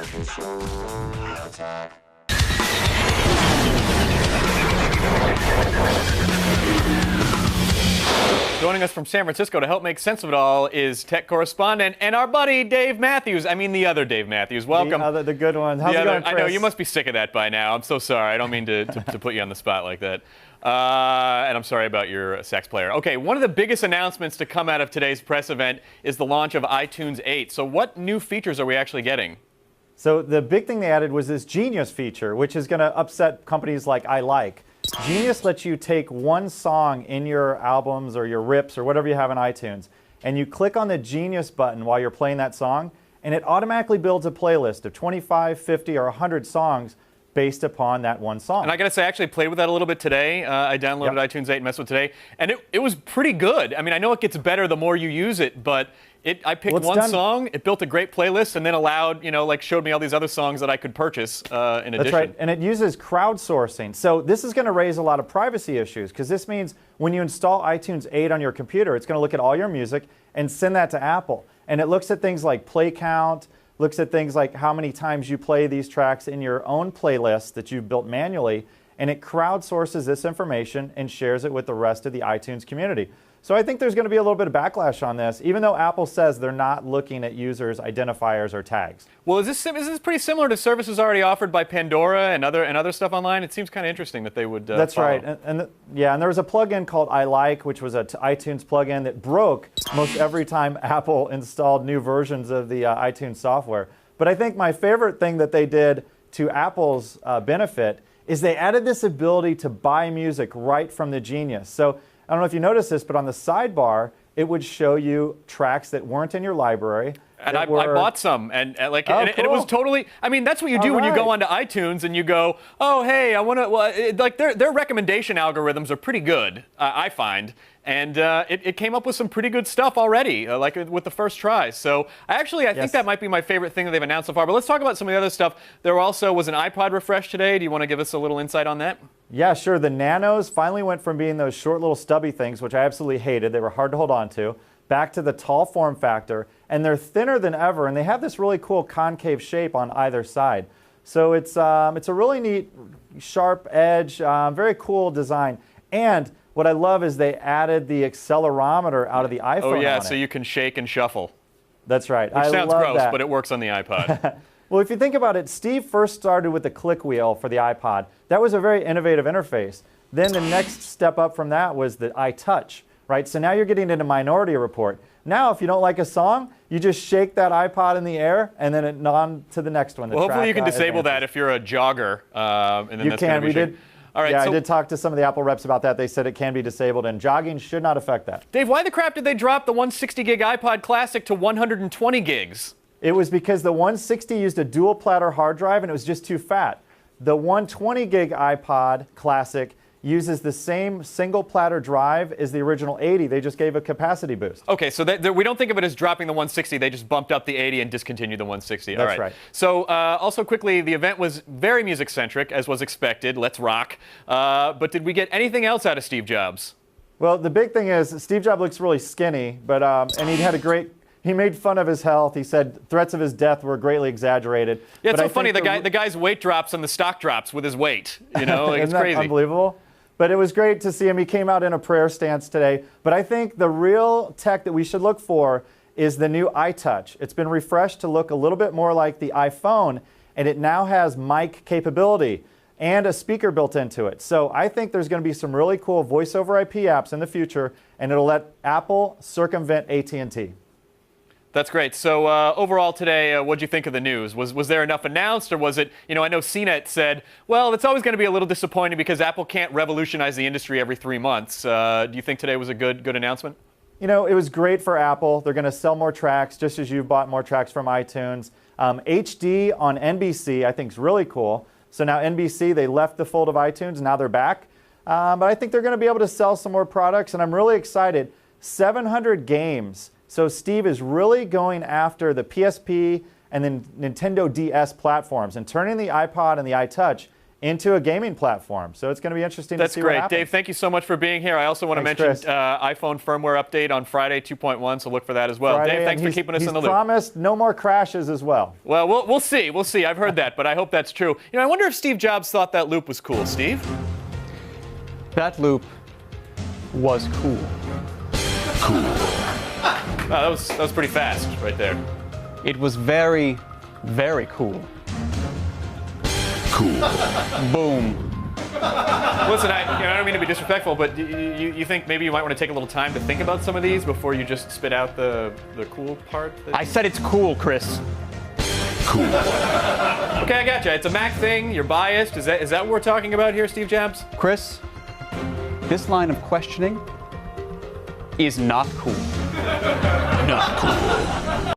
Joining us from San Francisco to help make sense of it all is tech correspondent and our buddy Dave Mathews. I mean the other Dave Mathews. Welcome. The good one. How's it going, Chris? I know, you must be sick of that by now. I'm so sorry. I don't mean to put you on the spot like that. And I'm sorry about your sax player. Okay, one of the biggest announcements to come out of today's press event is the launch of iTunes 8. So what new features are we actually getting? So the big thing they added was this Genius feature, which is going to upset companies like iLike. Genius lets you take one song in your albums or your rips or whatever you have in iTunes, and you click on the Genius button while you're playing that song, and it automatically builds a playlist of 25, 50, or 100 songs based upon that one song. And I got to say, I actually played with that a little bit today. I downloaded iTunes 8 and messed with it today, and it was pretty good. I mean, I know it gets better the more you use it, but I picked one song, it built a great playlist, and then allowed, showed me all these other songs that I could purchase in addition. That's right, and it uses crowdsourcing. So this is going to raise a lot of privacy issues, because this means when you install iTunes 8 on your computer, it's going to look at all your music and send that to Apple. And it looks at things like play count, looks at things like how many times you play these tracks in your own playlist that you've built manually, and it crowdsources this information and shares it with the rest of the iTunes community. So I think there's going to be a little bit of backlash on this, even though Apple says they're not looking at users' identifiers or tags. Well, is this pretty similar to services already offered by Pandora and other stuff online? It seems kind of interesting that they would That's follow. right. And there was a plugin called iLike, which was an iTunes plugin that broke most every time Apple installed new versions of the iTunes software. But I think my favorite thing that they did to Apple's benefit is they added this ability to buy music right from the Genius. So I don't know if you noticed this, but on the sidebar, it would show you tracks that weren't in your library. And I bought some, and it was totally. I mean, that's what you do when you go onto iTunes and you go, oh, hey, I want to. Well, their recommendation algorithms are pretty good, I find, and it came up with some pretty good stuff already, like with the first try. So I think that might be my favorite thing that they've announced so far. But let's talk about some of the other stuff. There also was an iPod refresh today. Do you want to give us a little insight on that? Yeah, sure. The Nanos finally went from being those short little stubby things, which I absolutely hated. They were hard to hold on to, back to the tall form factor, and they're thinner than ever, and they have this really cool concave shape on either side. So it's a really neat, sharp edge, very cool design. And what I love is they added the accelerometer out of the iPhone. Oh yeah, on so it. you can shake and shuffle. That's right. Which sounds gross, that. but it works on the iPod. Well, if you think about it, Steve first started with the click wheel for the iPod. That was a very innovative interface. Then the next step up from that was the iTouch, right? So now you're getting into Minority Report. Now, if you don't like a song, you just shake that iPod in the air, and then on to the next one. Well, hopefully you can disable that if you're a jogger. And then you can. We did. All right, yeah, I did talk to some of the Apple reps about that. They said it can be disabled, and jogging should not affect that. Dave, why the crap did they drop the 160 gig iPod Classic to 120 gigs? It was because the 160 used a dual platter hard drive, and it was just too fat. The 120 gig iPod Classic uses the same single platter drive as the original 80. They just gave a capacity boost. Okay, so we don't think of it as dropping the 160. They just bumped up the 80 and discontinued the 160. That's right. So also quickly, the event was very music-centric, as was expected. Let's rock. But did we get anything else out of Steve Jobs? Well, the big thing is Steve Jobs looks really skinny, but and he had a great. He made fun of his health. He said threats of his death were greatly exaggerated. Yeah, it's so funny. The guy's weight drops and the stock drops with his weight. You know, like, it's crazy. Isn't that unbelievable? But it was great to see him. He came out in a prayer stance today. But I think the real tech that we should look for is the new iTouch. It's been refreshed to look a little bit more like the iPhone, and it now has mic capability and a speaker built into it. So I think there's going to be some really cool voice over IP apps in the future, and it'll let Apple circumvent AT&T. That's great. So overall today, what did you think of the news? Was there enough announced, or was it, I know CNET said, well, it's always going to be a little disappointing because Apple can't revolutionize the industry every 3 months. Do you think today was a good announcement? It was great for Apple. They're going to sell more tracks, just as you bought more tracks from iTunes. HD on NBC, I think, is really cool. So now NBC, they left the fold of iTunes, now they're back. But I think they're going to be able to sell some more products, and I'm really excited. 700 games. So Steve is really going after the PSP and then Nintendo DS platforms and turning the iPod and the iTouch into a gaming platform. So it's going to be interesting to see what happens. That's great. Dave, thank you so much for being here. I also want to mention iPhone firmware update on Friday 2.1, so look for that as well. Friday, Dave, thanks for keeping us in the loop. He's promised no more crashes as well. Well, we'll see. We'll see. I've heard that, but I hope that's true. You know, I wonder if Steve Jobs thought that loop was cool. Steve? That loop was cool. Cool. That was pretty fast right there. It was very, very cool. Cool. Boom. Listen, I don't mean to be disrespectful, but you think maybe you might want to take a little time to think about some of these before you just spit out the cool part? I said it's cool, Chris. Cool. Okay, I gotcha. It's a Mac thing. You're biased. Is that what we're talking about here, Steve Jobs? Chris, this line of questioning is not cool. Not cool.